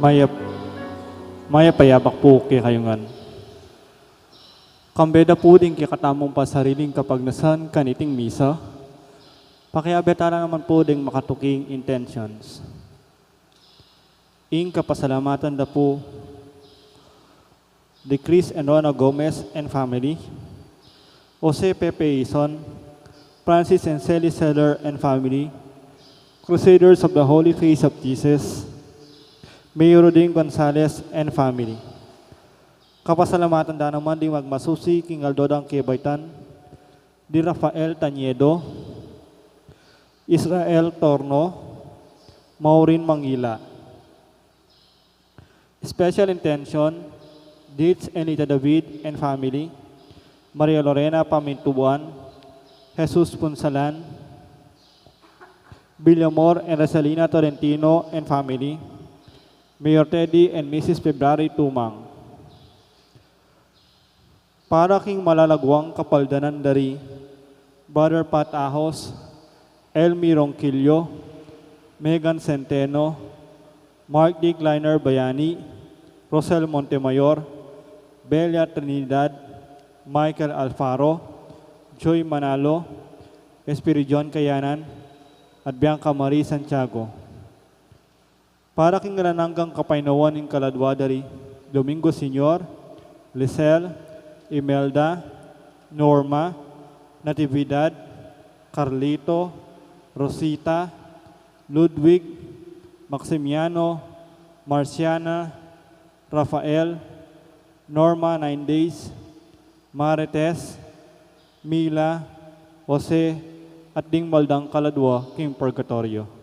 Maya, maya payabak po kay kayungan. Kambeda po din kay katamong pasariling kapag nasan kaniting misa. Pakiabetara naman po din makatuking intentions. Ing kapasalamatan da po the Chris and Rona Gomez and family, Jose Pepe Ison, Francis and Sally Seller and family, Crusaders of the Holy Face of Jesus, Mayor Roding Gonzalez and family. Kapasalamatan da naman di magmasusi king Aldodang Kebaitan, di Rafael Taniedo, Israel Torno, Maureen Mangila. Special intention, Dietz and Lita David and family, Maria Lorena Pamintubuan, Jesus Punsalan, Villamor and Rosalina Torrentino and family, Mayor Teddy and Mrs. February Tumang. Para king malalagwang kapaldanan dari, Brother Pat Ahos, Elmi Ronquillo, Megan Centeno, Mark D. Kleiner Bayani, Rosel Montemayor, Belia Trinidad, Michael Alfaro, Joy Manalo, Espiridion Kayanan, at Bianca Marie Santiago. Para king rananggang kapainawan ng kaladwadari, Domingo Senior, Lisel, Imelda, Norma, Natividad, Carlito, Rosita, Ludwig, Maximiano, Marciana, Rafael, Norma 9 Days, Marites, Mila, Jose, at Ding Maldang Kaladwa, King Purgatorio.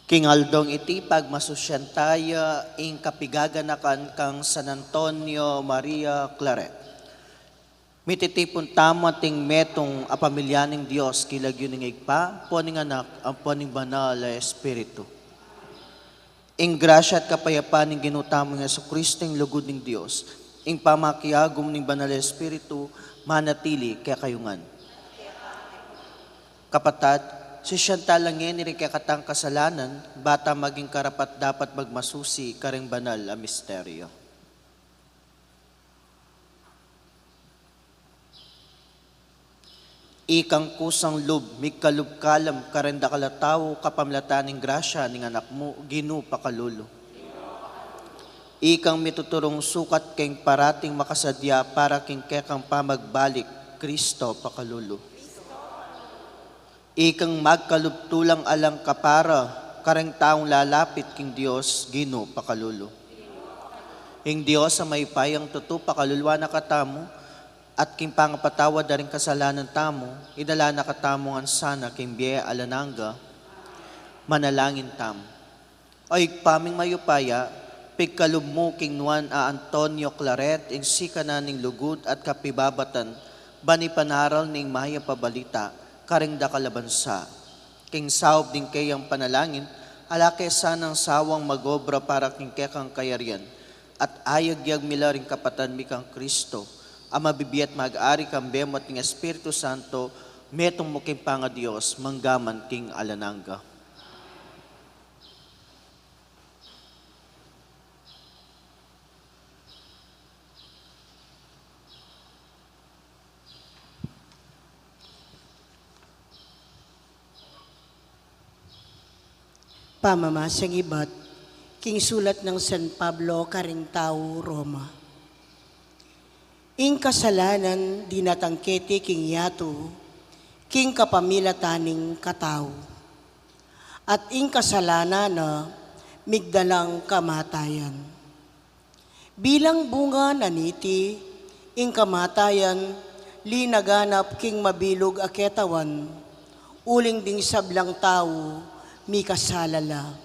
King Aldong iti pagmasusyantaya ing kapigaganakan kang San Antonio Maria Claret. Mititipon tama ting metong apamilyaning Diyos kilagyo ning igpa, poning anak, ang poning banal na Espiritu. ing grasya at kapayapaan ng ginutamo ng Jesucristo ing lugod ng Dios, ing pamakiagom ng Banal na Espiritu, manatili kaya kayungan. Kapatad, si Chantal langin rin kaya katang kasalanan, bata maging karapat dapat magmasusi karing banal a misteryo. Ikang kusang lub, mikalub kalam, karenda kalataw, kapamlatan ng grasya ng anak mo, Ginu pakalulo. Ikang mituturong sukat keng parating makasadya para king kekang pamagbalik, Kristo pakalulo. Ikang magkalubtulang alang kapara, kareng taong lalapit king Diyos, Ginu pakalulo. Ing Diyos sa may payang tutu pakalulwa na katamo, at king pangapatawa da rin kasalanan tamo, idala na katamongan sana king biye alananga, manalangin tamo. Ay paming mayupaya, pigkalub mo king Juan a Antonio Claret, ing sika na ning lugod at kapibabatan, bani panaral ning maya pabalita, karing da kalabansa. King saob din kayang panalangin, alake sanang sawang magobra para king kekang kayarian, at ayagyag mila ring kapatan mi kang Kristo, ang mabibiyat mag-ari kang bemot ng Espiritu Santo, metong mo king panga Diyos, manggaman king alananga. Pamamasang ibat, king sulat ng San Pablo, karing tao, Roma. Ing kasalanan dinatangketi king yato, king kapamilataning katao. At ing kasalanan na migdalang kamatayan. Bilang bunga naniti, ing kamatayan linaganap king mabilog aketawan, uling ding sablang tao, mi kasalala.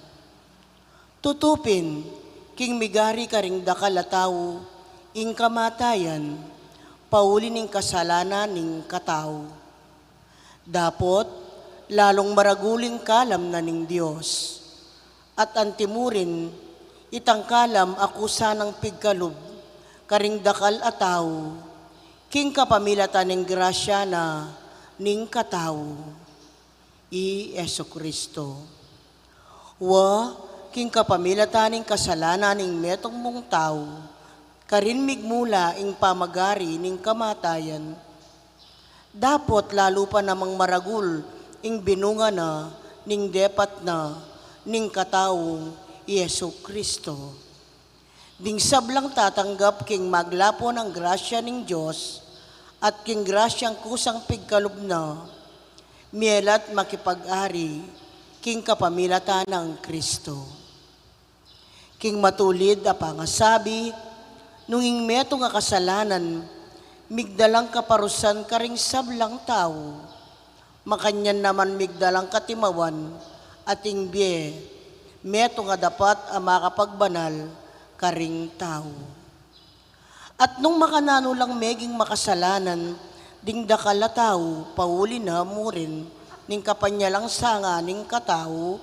Tutupin, king migari karing dakalataw, ing kamatayan, pauli ning kasalanan ning katao. Dapot, lalong maraguling kalam na ning Diyos, at antimurin, itang kalam akusa ng pigkalub, karing dakal ataw, king kapamilatan ning grasya na ning katao. I Jesucristo. Wa, king kapamilatan ning kasalanan ning metong mong tao, karin migmula ing pamagari ning kamatayan. Dapot lalo pa namang maragul ing binunga na ning depat na ning kataong Yesu Kristo. Ding sablang tatanggap king maglapo ng grasya ning Diyos at king grasyang kusang pigkalub na mielat makipag-ari king kapamilatan ng Kristo. King matulid a pangasabi, nung ingmeto nga kasalanan, migdalang kaparusan karing sablang tao, makanyan naman migdalang katimawan, at ingbiye, meto nga dapat ang makapagbanal karing tao. At nung makanano lang meging makasalanan, ding dakala tao, pauli na mo rin, ning kapanyalang sanga ning katao,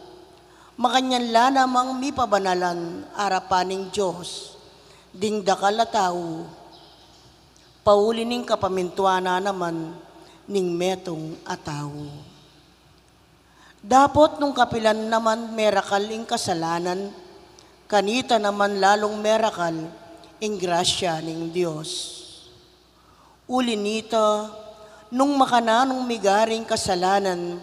makanyan la namang mipabanalan arapaning Diyos, ding dakala tao, pauli ning kapamintuana naman ning metong ataw. Dapot nung kapilan naman merakal ing kasalanan, kanita naman lalong merakal ing grasya ning Diyos. Uli nito, nung makananong migaring kasalanan,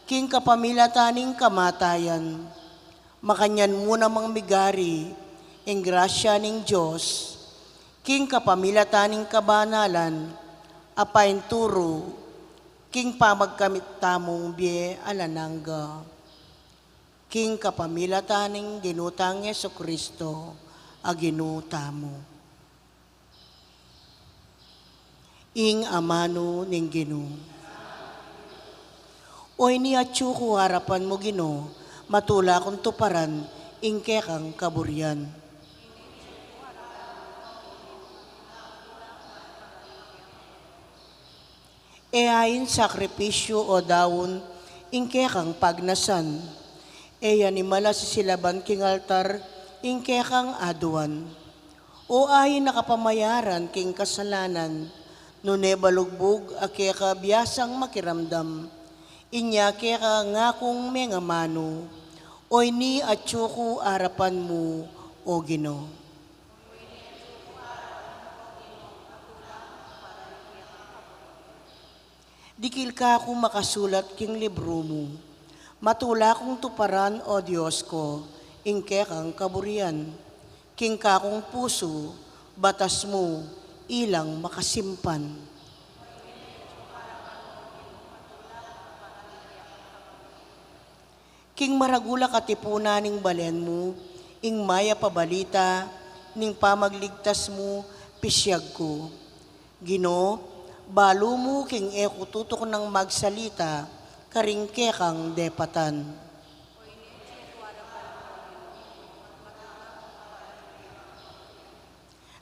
king kapamilataning kamatayan, makanyan mo namang migari, ing grasya ning Diyos, king kapamilataning kabanalan, apain turo, king pamagkamit tamong biye alananga, king kapamilataning ginutang Yesu Kristo, aginutamo. Ing amano ning Gino. Oy ni atyo ko harapan mo Gino, matula kong tuparan, ing kekang kaburyan. E ayin sakripisyo o dawon, ing kekang pagnasan, Eya ni mala sisilaban king altar, ingkekang aduan. O ay nakapamayaran king kasalanan, nune balugbog akeka biyasang makiramdam. Inya keka ngakong mengamano, oy ni atsuko arapan mo, o Ginoo. Dikil ka kung makasulat king libro mo, matula kong tuparan o Diyos ko, ingke kang kaburian, king kakong puso, batas mo, ilang makasimpan. King maragula katipuna ning balen mo, ing maya pabalita, ning pamagligtas mo, pisyag ko. Ginoo, balo mo king eko tutok ng magsalita, karingke kang depatan.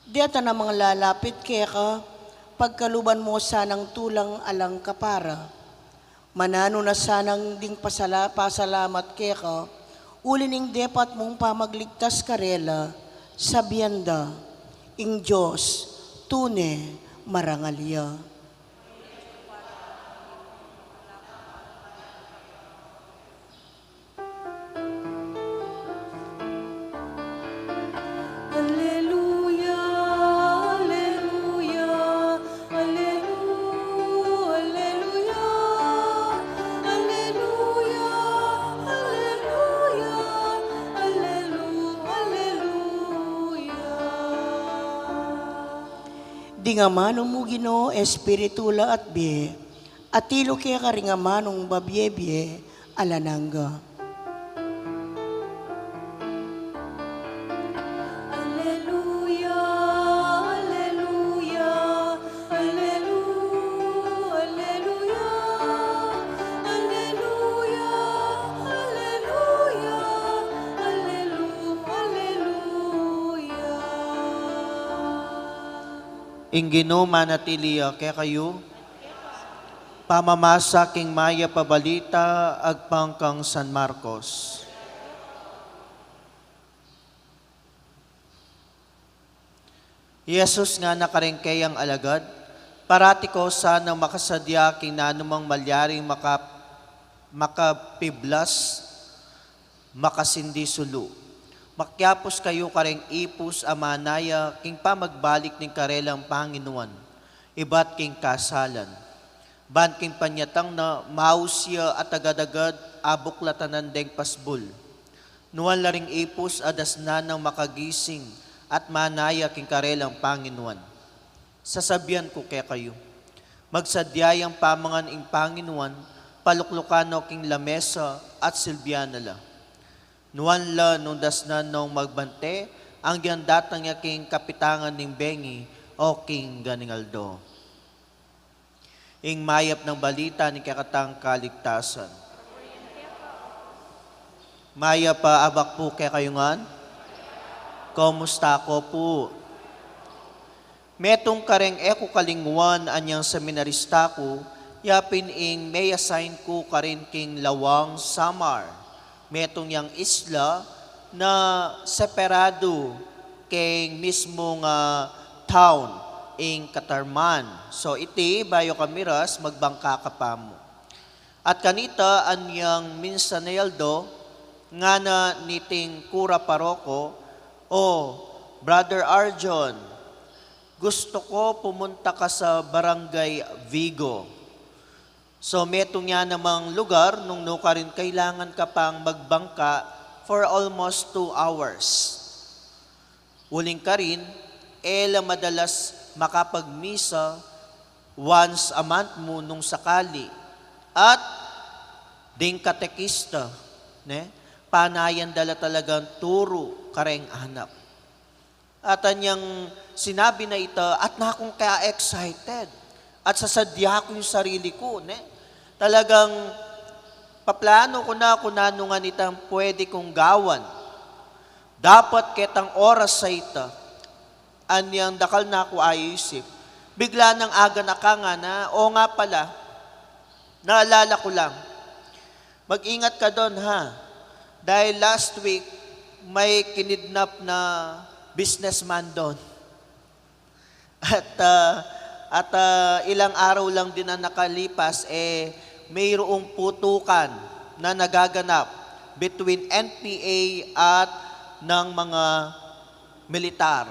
Diata na mga lalapit keka, pagkaluban mo sanang tulang alang kapara. Manano na sanang ding pasalamat keka, ulining depat mong pamagligtas karela, sabianda, ing Diyos, tune, marangalya. Alleluia, alleluia, alleluia, alleluia, alleluia, alleluia, alleluia, alleluia. Di nga manong mo Ginoo, espiritula at biye, at tilo kaya ka rin nga manong babye-biye, alanangga. Alleluia, alleluia, alleluia, alleluia, alleluia, alleluia, alleluia. Ing Ginoo manatiliya kaya kayo, pamamasa king maya pabalita agpangkang San Marcos. Jesus nga nakarengkay ang alagad, parati ko sana makasadya king nanumang malyaring makapiblas, makasindi sulu. Makyapos kayo kareng ipus amanaya king pamagbalik ning karelang Panginoon, ibat king kasalan. Ban king panyatang na mausya at agadagad abuklatanan deng pasbul. Nuwan laring ipus adas na ng makagising at manaya king karelang Panginoon. Sasabihan ko kaya kayo, magsadyayang pamangan ing Panginoon, paluklukano king lamesa at silbianala. Nuwan la nung dasnan nung magbante, ang diyandatang niya king kapitangan ning bengi o king ganingaldo. Ing mayap ng balita ni kakatang kaligtasan. Maya pa abak po kaya kayungan? Kumusta ko po? Metong kareng eko kalingwan anyang seminarista ko, yapin ing may assign ko karin king Lawang Samar. Metong yang isla na separado king mismong town ing Katarman. So iti bayo kamiras magbangka ka pa mo. At kanita anyang minsaneldo nga na niting kura paroko, o Brother Arjon, gusto ko pumunta ka sa Barangay Vigo. So metong nga namang lugar nung nuka rin kailangan ka pang magbangka for almost 2 hours. Uling ka rin, madalas makapagmisa once a month mo nung sakali. At ding katekista, ne? Panayan dala talagang turo kareng anak. At anyang sinabi na ito, at na akong kaya excited. At sasadya ko yung sarili ko, ne? Talagang paplano ko na kung ano nga nitang pwede kong gawan. Dapat ketang oras sa ito, anyang dakal na ako ayisip. Bigla nang aga na ka nga na, o nga pala, naalala ko lang, mag-ingat ka doon ha. Dahil last week, may kinidnap na businessman doon. At ilang araw lang din na nakalipas, mayroong putukan na nagaganap between NPA at ng mga militar.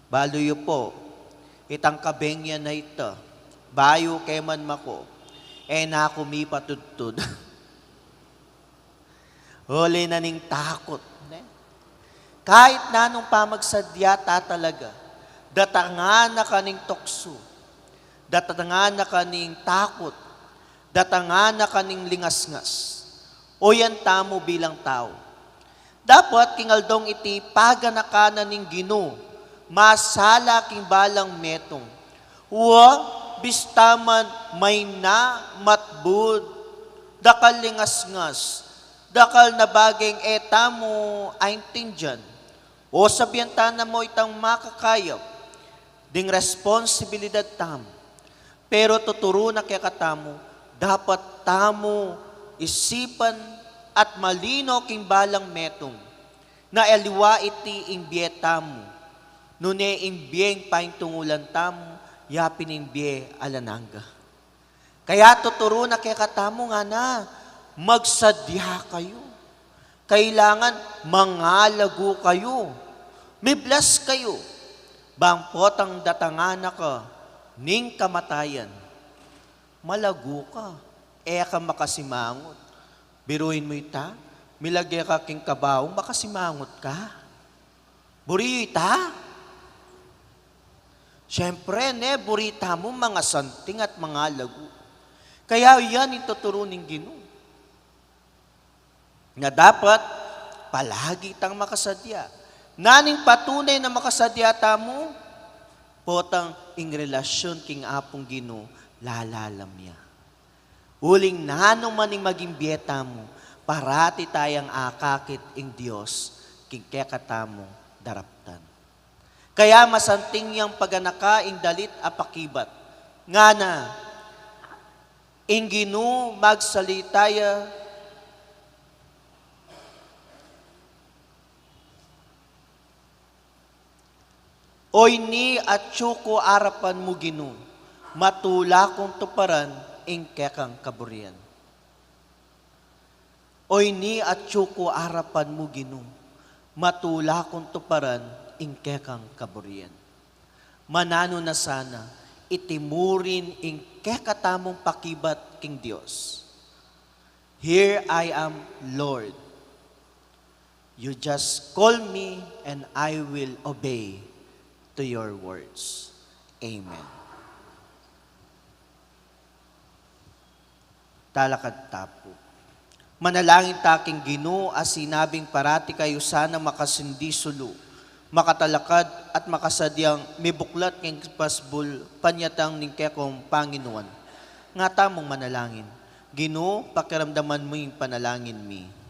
Baluyo po, itang kabengya na ito, bayo keman mako, nakumi patudtud. Huli na ning takot. Ne? Kahit na nung pamagsadya talaga, datangan na kaning tukso, datangan na kaning takot, datangan na kaning lingasngas. O yan tamo bilang tao. Dapat kingaldong iti paganakanan ning Ginoo, masala king balang metong. Bistaman may na matbud, dakal lingasngas, dakal na baging tamo aintindihan. O sabihan mo itang makakayap, ding responsibilidad tamo. Pero tuturo na kaya katamo, dapat tamo isipan at malino king balang metong na eliwa iti imbye tamo. Nune imbyeng paing tungulan tamo, yapin imbye alananga. Kaya tuturo na kaya katamo nga na, magsadya kayo. Kailangan mangalago kayo. May bless kayo. Bangpot ang datangana ka, ning kamatayan. Malago ka. Ka makasimangot. Biruin mo ita, milagya ka king kabaong, makasimangot ka. Buriyo ita. Siyempre, burita mo mga santing at mga lago. Kaya yan ituturo ng Ginoo. Na dapat, palagi tang makasadya. Naning patunay na makasadya tamo, potang ing relasyon king apong Ginoo, lalalam niya. Uling nanong maning maging biyeta mo, parati tayang akakit ing Diyos, king kekatamo daraptan. Kaya masanting yang paganaka ing dalit apakibat. Nga na, ing Ginoo magsalitaya, oy ni at syuko arapan mo Ginoo, matula kong tuparan, ing kekang kaburian. Oy ni at syuko arapan mo Ginoo, matula kong tuparan, ing kekang kaburian. Manano na sana, itimurin ing kekatamong pakibat king Dios. Here I am, Lord. You just call me and I will obey to your words. Amen. Talakad tapo. Manalangin taking Ginoo as sinabing parati kayo sana makasindi sulo, makatalakad at makasadyang mibuklat ng pasbul panyatang ning kekong Panginoon. Nga tamong manalangin. Ginoo, pakiramdaman mo yung panalangin mi.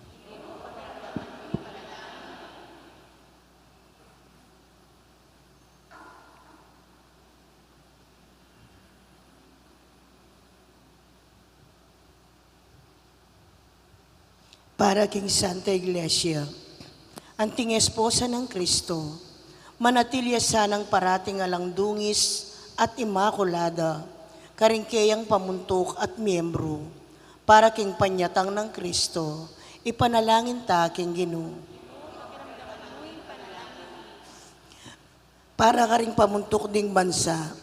Para king Santa Iglesia, anting esposa ng Kristo, manatilya sanang parating alang-dungis at imakulada, karingkeyang pamuntok at miyembro, para king panyatang ng Kristo, ipanalangin ta king Ginoo. Para karing pamuntok ding bansa,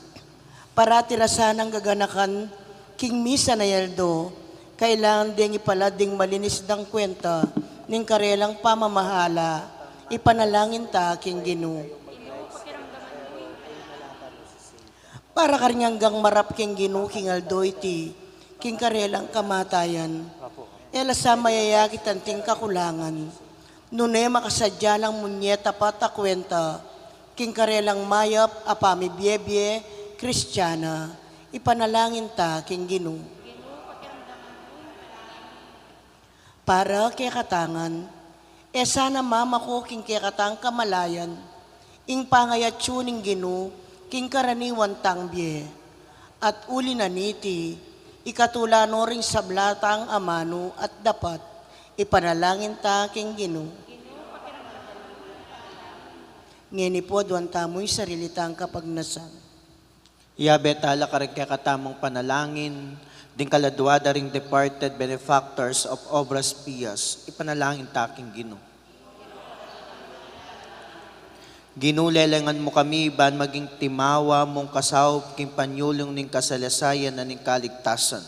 para tirasanang gaganakan king misa na yaldo, kailangan ding ipalading malinis dang kwenta ning karelang pamamahala, ipanalangin ta king Ginoo. Para karing hanggang marap king Ginoo king aldo iti, king karelang kamatayan, elasa mayayakit anting kakulangan, nunay makasadya lang munyeta pata kwenta, king karelang mayap apami biebie, Kristiyana, ipanalangin ta king Ginoo. Para kay katangan, sana mama ko king kay katang kamalayan, ing pangayatyo ning Ginoo, king karaniwan tangbye, at uli na niti, ikatulano ring sablatang amano at dapat, Ipanalangin ta king Ginoo. Ngeni po duwan tamo'y sarilitang kapagnasan. Iabetala ka rin kaya katamong panalangin, din kaladwada ring departed benefactors of Obras Pias, ipanalangin taking Ginoo. Ginulelengan mo kami, ban maging timawa mong kasaop, king panyulong ning kasalasayan na ning kaligtasan.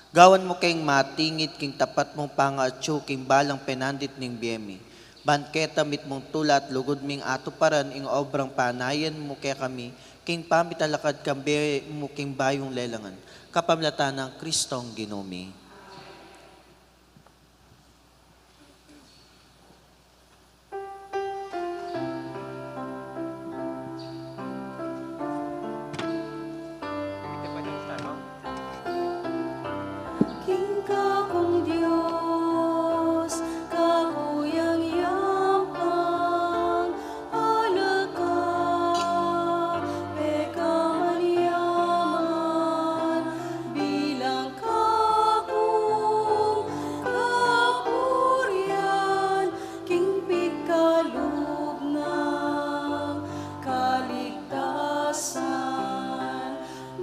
Gawan mo kayong matingit, king tapat mong pangatyo, king balang penandit ning biyemi. Ban keta mit mong tulat, lugod ming ato paran, ing obrang panayan mo kaya kami, king pamitalakad kambi mo king bayong lelangan. Kapamlatan ng Kristong Ginumi. King ka kong Diyos, kakuyang yampang, ala ka, peka manyaman, bilang kakong kapurian, king pikaloob ng kaligtasan,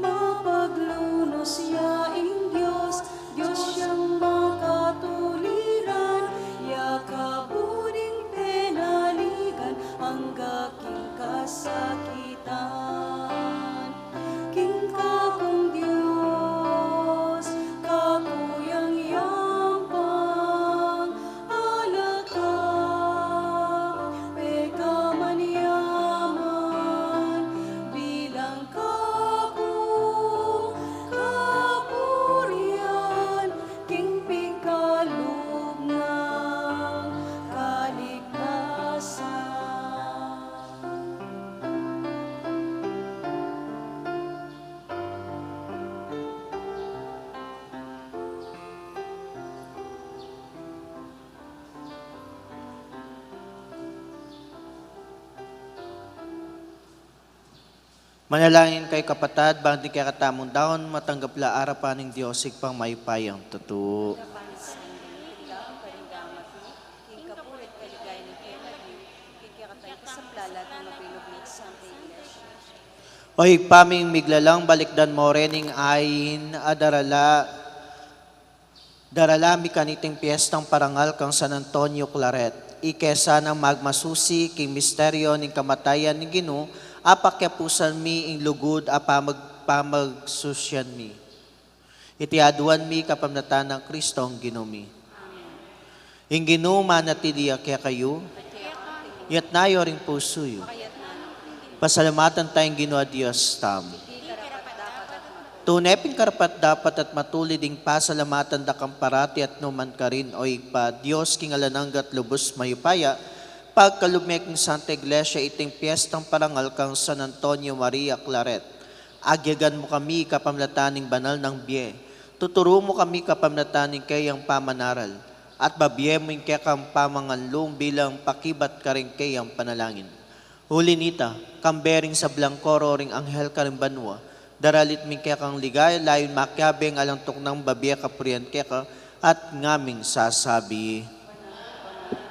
mapaglunos yaing Diyos, Diyos siyang makatuliran, yakabuning penaligan, hangga king kasakitan. King kakong Diyos, kakuyang yampang, ala ka, peka manyaman, bilang kakong kapurian, king pikaloob ng kaligtasan. Manalangin kay kapatad, bang di kaya katamong daon, matanggap la arapan ng Diyosig pang maipayang totoo. King kapulit kaligay ni Kennedy, king kakatay kasaplalat ng mabilog ni Santa Iglesia. Oy, paming miglalang balikdan mo rening ayin, darala mi kaniting piyestang parangal kang San Antonio Claret. Ikesa ng magmasusi, king misteryo ning kamatayan ni Ginoo, apakyapusan mi ing lugod, apamagsusyan mi. Itiaduan mi kapamnatan ng Kristong Ginumi. Ing Ginoo manatiliya kaya kayo, yat nayo ring pusuyo. Pasalamatan tayong Ginoo a Diyos tam. Tunay karapat dapat at matulid ding pasalamatan da kamparati at numan ka rin oy pa Diyos king alananggat lubos mayupaya, pagkalumek ng Santa Iglesia iting piyestang parangal kang San Antonio Maria Claret. Agyagan mo kami kapamlataning banal ng biye. Tuturo mo kami kapamlataning kayang pamanaral. At babiye mo yung kayang pamanganlong bilang pakibat ka rin kayang panalangin. Huli nita, kambering sa Blancoro ring anghel ka rin banwa. Daralit mi kayang ligay, layon makyabeng alang tuknang babiya kapurian kaya at ngaming sasabi.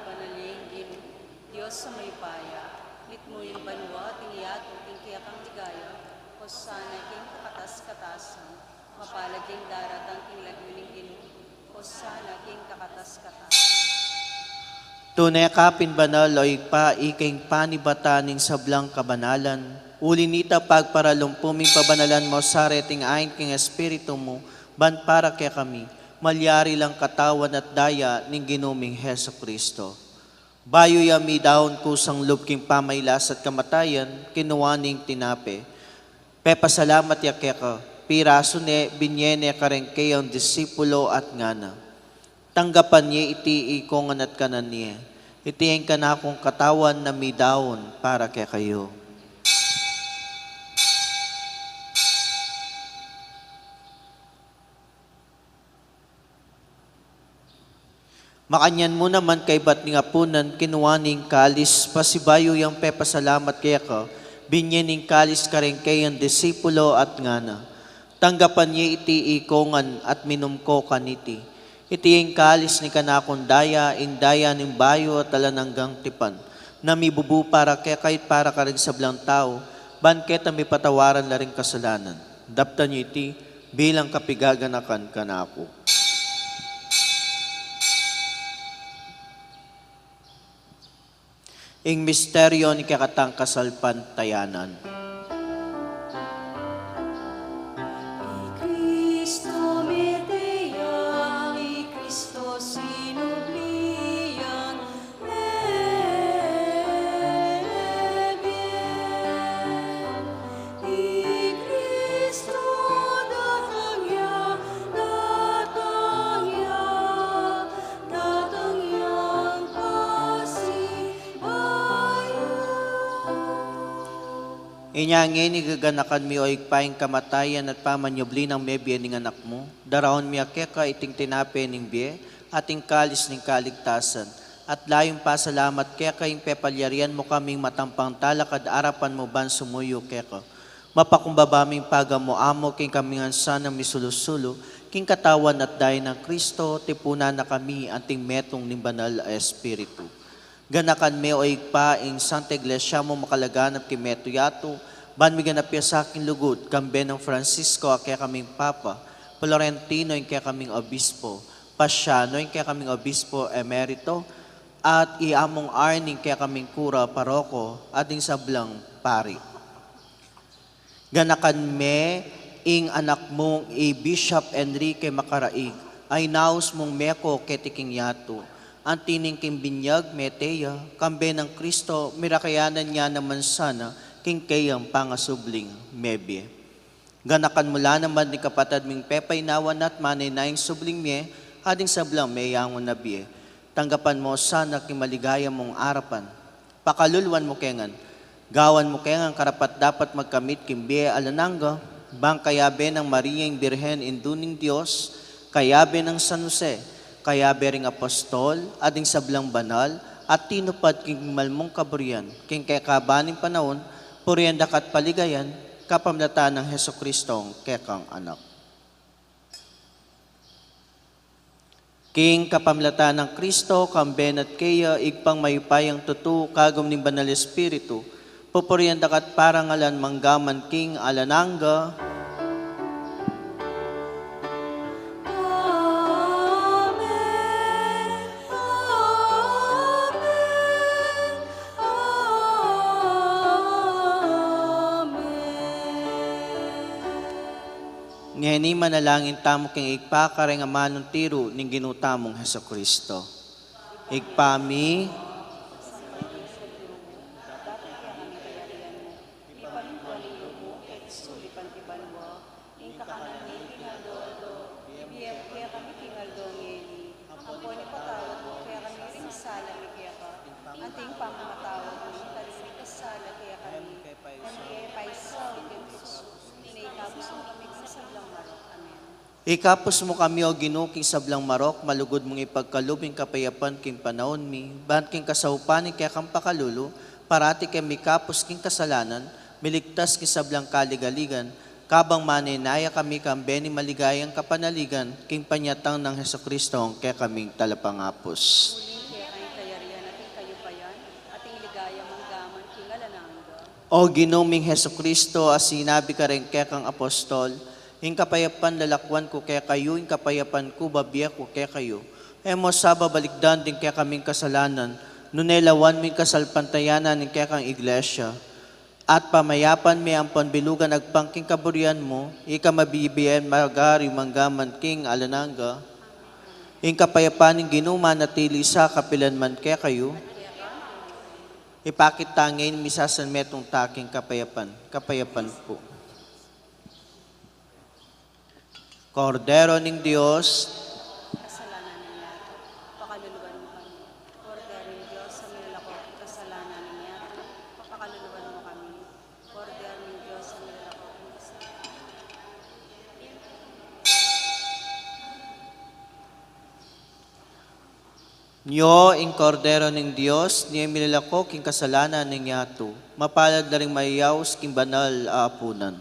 Panaling Ginoo, Diyos sa may paya, litmo yung banwa, tiniyato, king kiyakang ligaya, o sana king kakatas-katasan, mapalad yung daratang king laguning Ginoo, o sana king kakatas-katasan. Tunay kapin banal oy pa iking panibataning sablang kabanalan. Uli nita pagparalumpuming pabanalan mo sa reting ayin king espiritu mo, ban para kaya kami, malyari lang katawan at daya ning ginuming Heso Kristo. Bayo yami daon kusang lubking pamaylas at kamatayan, kinuwaning tinape. Pepasalamat ya kaya ka, piraso ne binyene ka rin kayong disipulo at ngana. Tanggapan niya iti ikongan at kanan niya. Itieng ka na akong katawan na may daon para kaya kayo. Makanyan mo naman kay bat ni apunan kinuwaning kalis pasibayo yang pepasalamat kaya ka binyening kalis ka rin kayang disipulo at ngana. Tanggapan niya iti ikongan at minumko kaniti. Iti kalis ni kanakundaya, indaya ning bayo at talananggang tipan. Namibubu para kaya kahit para ka rin sa blang tao, banket ang may patawaran na rin kasalanan. Daptan niyo iti bilang kapigaganakan kanako. Ing misteryo ni kakatang kasalpantayanan. Cristo meteya, i Cristo sinublian, bien. I Cristo datangya, datangyang Inyangin igaganakan mi o igpaing kamatayan at pamanyobli ng mebye ning anak mo. Daraon mi akeka iting tinape ning bie, ating kalis ning kaligtasan. At layong pasalamat keka ing pepalyarian mo kaming matampang talakad arapan mo ban sumuyo keka. Mapakumbabaming paga mo amo king kaming ansa ng misulusulo, king katawan at dahi ng Kristo, tipuna na kami anting metong ning banal a Espiritu. Ganakan me o igpa ing Santa Iglesia mo makalaganap ki meto yato, ban mi ganapya sa aking lugod, kambe ng Francisco kaya kaming Papa, Florentino yung kaya kaming Obispo, Pasiano yung kaya kaming Obispo Emerito, at iamong Arning kaya kaming Kura Paroko, at ing sablang pari. Ganakan me ing anak mong Bishop Enrique Macaraig, ay naus mong meko ketiking yato, ang tining king binyag, meteya, kambe ng Kristo, mirakayanan niya naman sana, king kayang pangasubling, mebye. Ganakan mula naman ni kapatad ming pepay nawan at manay naing subling me, ading sablang mayangon na biye. Tanggapan mo sana king maligaya mong arapan. Pakalulwan mo kengan, gawan mo kengan karapat dapat magkamit king biye alananga, bang kayabe ng Mariang Birhen induning Diyos, kayabe ng San Jose, kaya bering apostol, ading sablang banal, at tinupad king malmong kaburian, king kaya kabaning panahon, puriyan dakat paligayan, kapamlatan ng Heso Kristong kekang anak. King kapamlatan ng Kristo, kamben at kaya, igpang mayupayang tutu, kagom ning banal Espiritu, pupuriyan dakat parangalan manggaman king alananga, ngeni manalangin tamo king igpakareng amanong tiro ning ginutamong Heso Kristo. Igpami, ikapos mo kami o ginuking sablang marok, malugod mong ipagkalubing kapayapan king panahon mi, ban king kasaupanin kaya kang pakalulo, parati kay mikapos king kasalanan, miligtas king sablang kaligaligan, kabang maninaya kami kambeni maligayang kapanaligan, king panyatang ng Heso Kristo kaya kaming talapangapos. Kaya kayong kayarian at kayo pa yan, ating ligaya manggaman king alananga. O ginuming Heso Kristo, as sinabi ka rin kaya kang apostol, ing kapayapan lalakwan ko kaya kayo, ing kapayapan ko babiya ko kaya kayo. Emo sa babalikdan din kaya kaming kasalanan, nunelawan ming kasalpantayanan ing kaya kang iglesia. At pamayapan mi ang panbilugan agpangking kaburian mo, ika mabibiyan magari manggaman king alananga. Ing kapayapan ing ginuma natili sa kapilan man kaya kayo. Ipakit tangin misasan metong taking kapayapan po. Kordero ning Diyos, Kasalanan niya, pakaluluwan mo kami. Kordero ni Diyos, sa milalako, kasalanan niya, pakaluluwan mo kami. Kordero ni Diyos, sa milalako, kasalanan. Nyo ing kordero ning Diyos, niya milalako king kasalanan ning yato, mapalad na ring mayayaws king banal aapunan.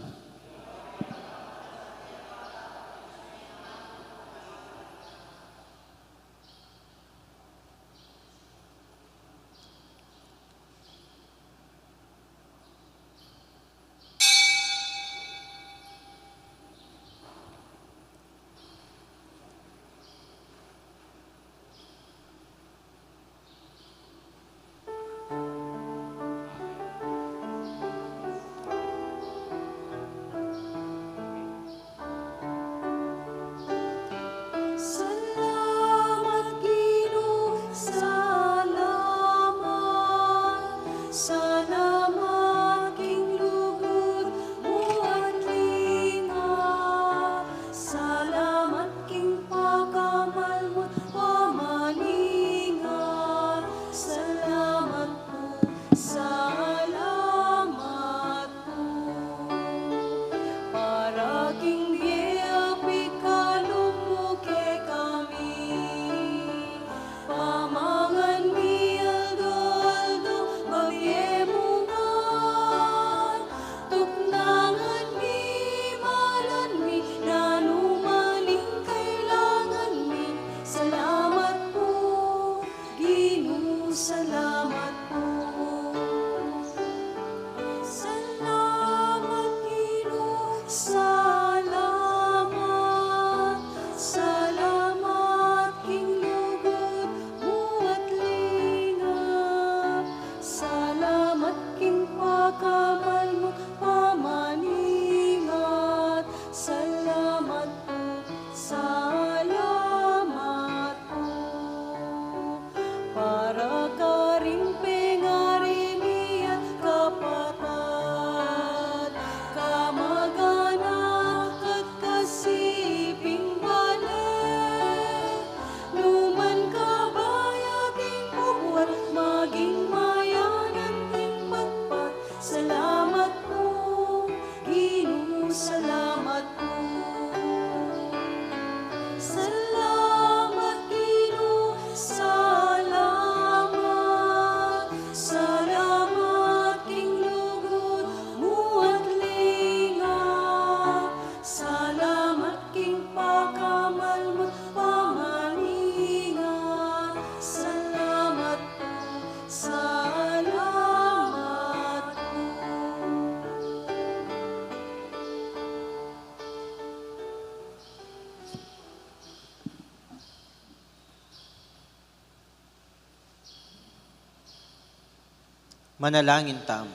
Manalangin tam.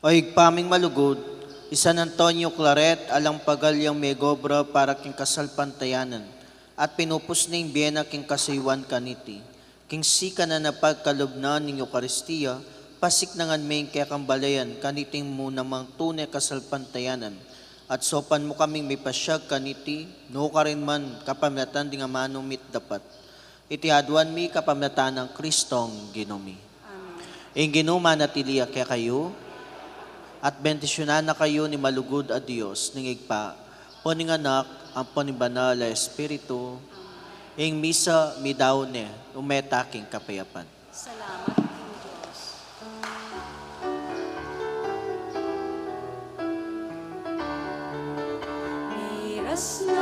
O higpaming malugod, San Antonio Claret alang pagalyang megobra para king kasalpantayanan at pinupos ning biyena king kasaywan kaniti. King sika na napagkalubnan ning Eucharistia, pasik nangan may kaya kambalayan kaniting muna mang tunay kasalpantayanan. At sopan mo kaming may pasyag kaniti, no ka rin man kapamnatan di nga manumit dapat. Itihaduan mi kapamnatan ng Kristong Ginomi. Amen. Ing ginuma natiliya kaya kayo, at bendisyonan na kayo ni malugod a Diyos, ning igpa, po ning anak, ang po ni banal na Espiritu, ing misa mi daw ne, umetaking kapayapan. Salamat King Diyos. Miras na